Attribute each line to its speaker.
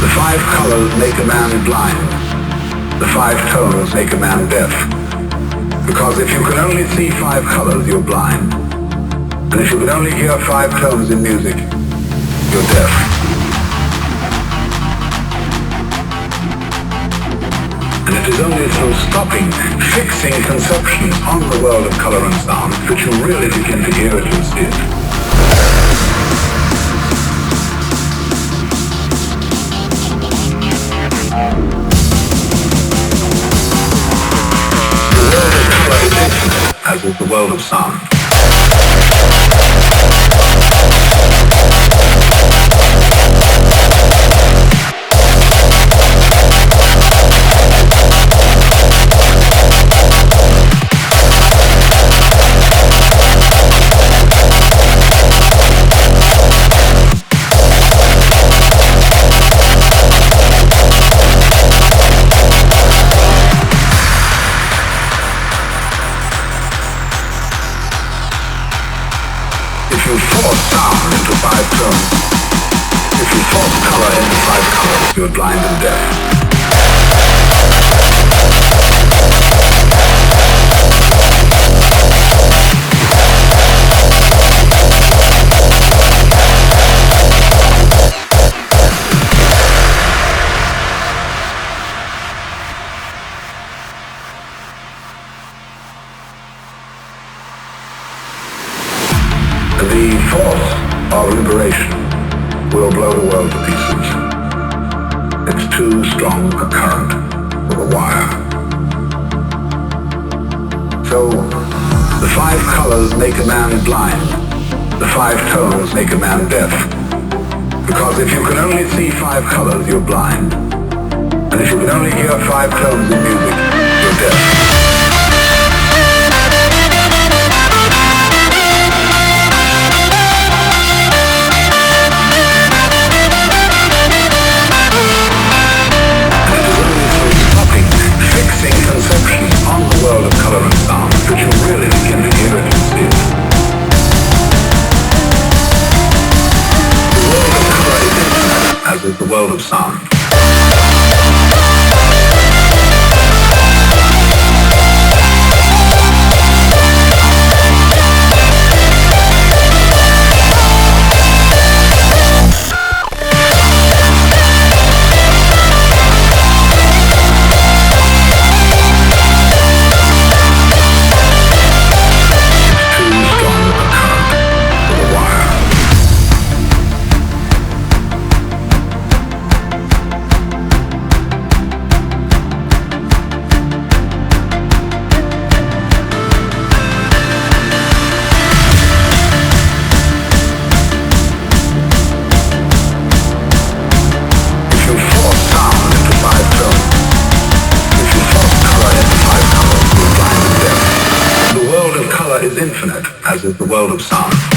Speaker 1: The five colors make a man blind. The five tones make a man deaf. Because if you can only see five colors, you're blind. And if you can only hear five tones in music, you're deaf. And it is only through stopping, fixing conception on the world of color and sound that you really begin to hear it and see it. As is the world of sound. If you force sound into five tones, if you force color into five colors, you're blind and deaf. The force of liberation will blow the world to pieces. It's too strong a current with a wire. So, the five colors make a man blind. The five tones make a man deaf. Because if you can only see five colors, you're blind. And if you can only hear five tones in music, you're deaf. Fixing conception on the world of color and sound that you really begin to hear it and see it. The world of color is infinite, as is the world of sound. Is infinite, as is the world of sound.